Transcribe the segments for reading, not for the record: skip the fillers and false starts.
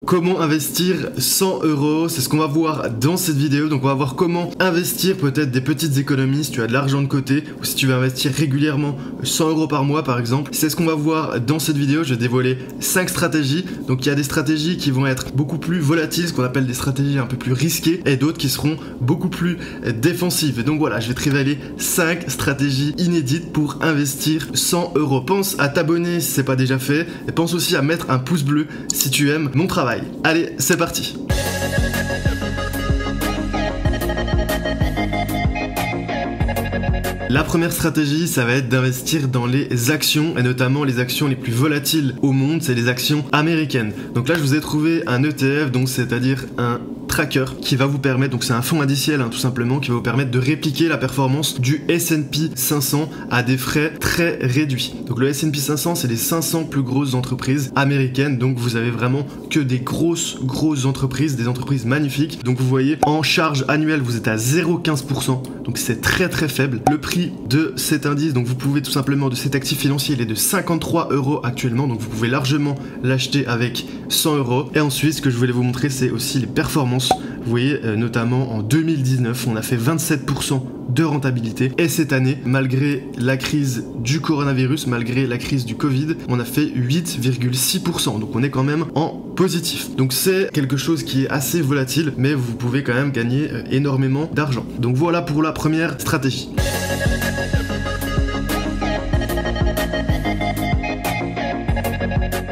Comment investir 100 €, c'est ce qu'on va voir dans cette vidéo. Donc on va voir comment investir peut-être des petites économies si tu as de l'argent de côté ou si tu veux investir régulièrement 100 € par mois par exemple. C'est ce qu'on va voir dans cette vidéo. Je vais dévoiler 5 stratégies. Donc il y a des stratégies qui vont être beaucoup plus volatiles, ce qu'on appelle des stratégies un peu plus risquées, et d'autres qui seront beaucoup plus défensives. Et donc voilà, je vais te révéler 5 stratégies inédites pour investir 100 €. Pense à t'abonner si ce n'est pas déjà fait et pense aussi à mettre un pouce bleu si tu aimes mon travail. Allez, c'est parti. La première stratégie, ça va être d'investir dans les actions, et notamment les actions les plus volatiles au monde, c'est les actions américaines. Donc là, je vous ai trouvé un ETF, donc c'est-à-dire un tracker qui va vous permettre, donc c'est un fonds indiciel tout simplement, qui va vous permettre de répliquer la performance du S&P 500 à des frais très réduits. Donc le S&P 500, c'est les 500 plus grosses entreprises américaines, donc vous avez vraiment que des grosses entreprises, des entreprises magnifiques. Donc vous voyez, en charge annuelle, vous êtes à 0,15%, donc c'est très faible. Le prix de cet indice, donc vous pouvez tout simplement, de cet actif financier, il est de 53 € actuellement, donc vous pouvez largement l'acheter avec 100 €. Et ensuite, ce que je voulais vous montrer, c'est aussi les performances. Vous voyez, notamment en 2019, on a fait 27% de rentabilité. Et cette année, malgré la crise du coronavirus, malgré la crise du Covid, on a fait 8,6%. Donc on est quand même en positif. Donc c'est quelque chose qui est assez volatile, mais vous pouvez quand même gagner énormément d'argent. Donc voilà pour la première stratégie.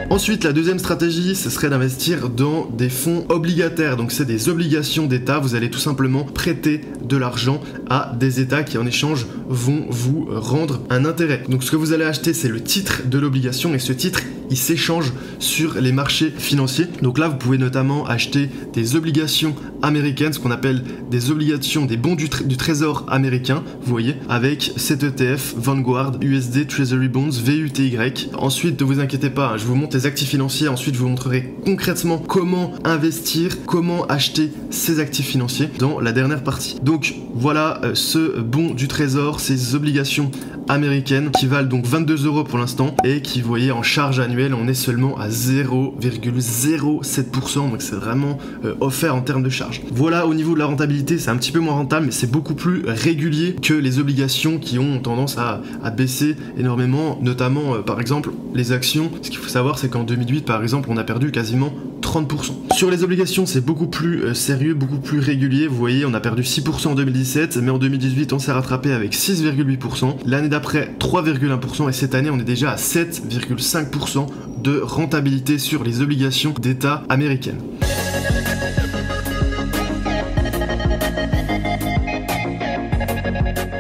Ensuite, la deuxième stratégie, ce serait d'investir dans des fonds obligataires. Donc c'est des obligations d'État. Vous allez tout simplement prêter de l'argent à des États qui en échange vont vous rendre un intérêt. Donc ce que vous allez acheter, c'est le titre de l'obligation, et ce titre, il s'échange sur les marchés financiers. Donc là, vous pouvez notamment acheter des obligations américaines, ce qu'on appelle des obligations, des bons du trésor américain, vous voyez, avec cet ETF Vanguard USD Treasury Bonds VUTY. Ensuite, ne vous inquiétez pas, je vous montre les actifs financiers. Ensuite, je vous montrerai concrètement comment investir, comment acheter ces actifs financiers dans la dernière partie. Donc voilà ce bon du trésor, ces obligations américaines qui valent donc 22 € pour l'instant, et qui, vous voyez, en charge annuelle, on est seulement à 0,07%, donc c'est vraiment offert en termes de charge. Voilà, au niveau de la rentabilité, c'est un petit peu moins rentable, mais c'est beaucoup plus régulier que les obligations qui ont tendance à baisser énormément, notamment par exemple les actions. Ce qu'il faut savoir, c'est qu'en 2008 par exemple, on a perdu quasiment 30%. Sur les obligations, c'est beaucoup plus sérieux, beaucoup plus régulier. Vous voyez, on a perdu 6% en 2017, mais en 2018, on s'est rattrapé avec 6,8%. L'année d'après, 3,1%, et cette année, on est déjà à 7,5% de rentabilité sur les obligations d'État américaines.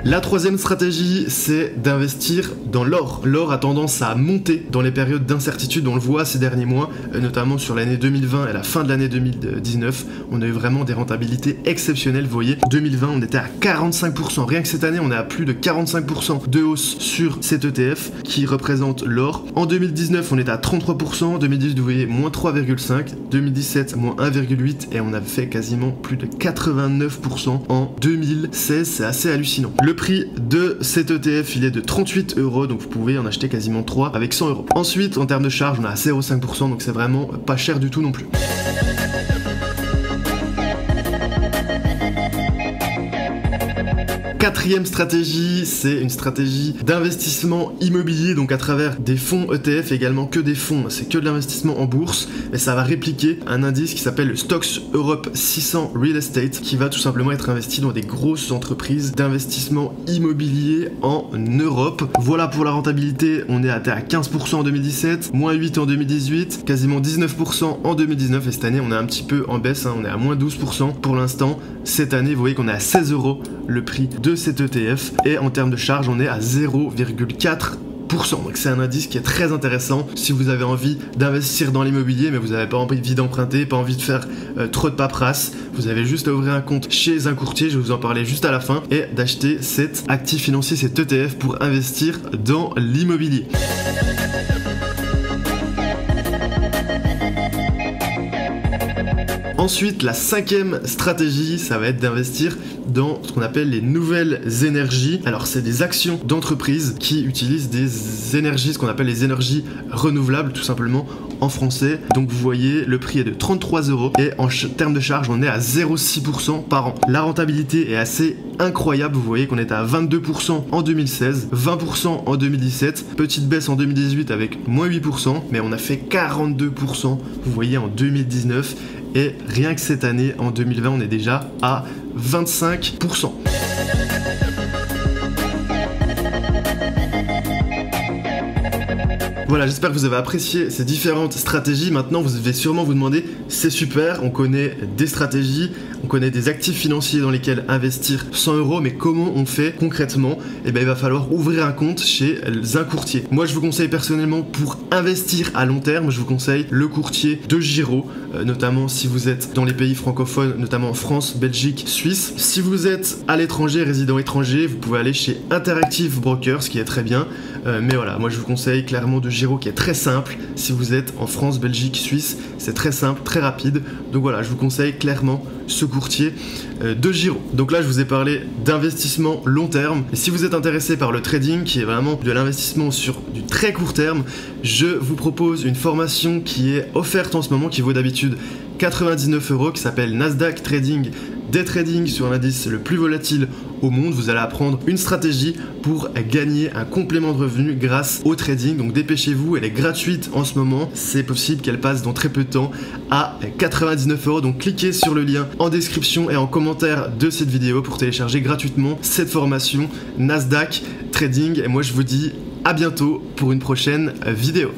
La troisième stratégie, c'est d'investir dans l'or. L'or a tendance à monter dans les périodes d'incertitude, on le voit ces derniers mois, notamment sur l'année 2020 et la fin de l'année 2019. On a eu vraiment des rentabilités exceptionnelles, vous voyez. 2020, on était à 45%. Rien que cette année, on est à plus de 45% de hausse sur cet ETF qui représente l'or. En 2019, on était à 33%. En 2018, vous voyez, moins 3,5%. 2017, moins 1,8%. Et on a fait quasiment plus de 89% en 2016. C'est assez hallucinant. Le prix de cet ETF, il est de 38 €, donc vous pouvez en acheter quasiment 3 avec 100 €. Ensuite, en termes de charge, on est à 0,5%, donc c'est vraiment pas cher du tout non plus. Quatrième stratégie, c'est une stratégie d'investissement immobilier, donc à travers des fonds ETF, également que des fonds, c'est que de l'investissement en bourse, mais ça va répliquer un indice qui s'appelle le Stocks Europe 600 Real Estate, qui va tout simplement être investi dans des grosses entreprises d'investissement immobilier en Europe. Voilà pour la rentabilité, on est à 15% en 2017, moins 8% en 2018, quasiment 19% en 2019, et cette année on est un petit peu en baisse, on est à moins 12% pour l'instant. Cette année, vous voyez qu'on est à 16 € le prix de cet ETF, et en termes de charge, on est à 0,4%. Donc c'est un indice qui est très intéressant si vous avez envie d'investir dans l'immobilier, mais vous n'avez pas envie d'emprunter, pas envie de faire trop de paperasse. Vous avez juste à ouvrir un compte chez un courtier, je vais vous en parler juste à la fin, et d'acheter cet actif financier, cet ETF, pour investir dans l'immobilier. Ensuite, la 5e stratégie, ça va être d'investir dans ce qu'on appelle les nouvelles énergies. Alors c'est des actions d'entreprises qui utilisent des énergies, ce qu'on appelle les énergies renouvelables tout simplement en français. Donc vous voyez, le prix est de 33 € et en termes de charge, on est à 0,6% par an. La rentabilité est assez incroyable, vous voyez qu'on est à 22% en 2016, 20% en 2017, petite baisse en 2018 avec moins 8%, mais on a fait 42%, vous voyez, en 2019. Et rien que cette année, en 2020, on est déjà à 25%. Voilà, j'espère que vous avez apprécié ces différentes stratégies. Maintenant, vous devez sûrement vous demander, c'est super, on connaît des stratégies, on connaît des actifs financiers dans lesquels investir 100 €, mais comment on fait concrètement? Eh bien, il va falloir ouvrir un compte chez un courtier. Moi, je vous conseille personnellement, pour investir à long terme, je vous conseille le courtier de Giraud, notamment si vous êtes dans les pays francophones, notamment en France, Belgique, Suisse. Si vous êtes à l'étranger, résident étranger, vous pouvez aller chez Interactive Brokers, ce qui est très bien. Mais voilà, moi je vous conseille clairement de Giraud, qui est très simple. Si vous êtes en France, Belgique, Suisse, c'est très simple, très rapide. Donc voilà, je vous conseille clairement ce courtier de Giraud. Donc là, je vous ai parlé d'investissement long terme. Et si vous êtes intéressé par le trading, qui est vraiment de l'investissement sur du très court terme, je vous propose une formation qui est offerte en ce moment, qui vaut d'habitude 99 €, qui s'appelle Nasdaq Trading, des trading sur l'indice le plus volatile au monde. Vous allez apprendre une stratégie pour gagner un complément de revenu grâce au trading. Donc dépêchez-vous, elle est gratuite en ce moment. C'est possible qu'elle passe dans très peu de temps à 99 €. Donc cliquez sur le lien en description et en commentaire de cette vidéo pour télécharger gratuitement cette formation Nasdaq Trading. Et moi je vous dis à bientôt pour une prochaine vidéo.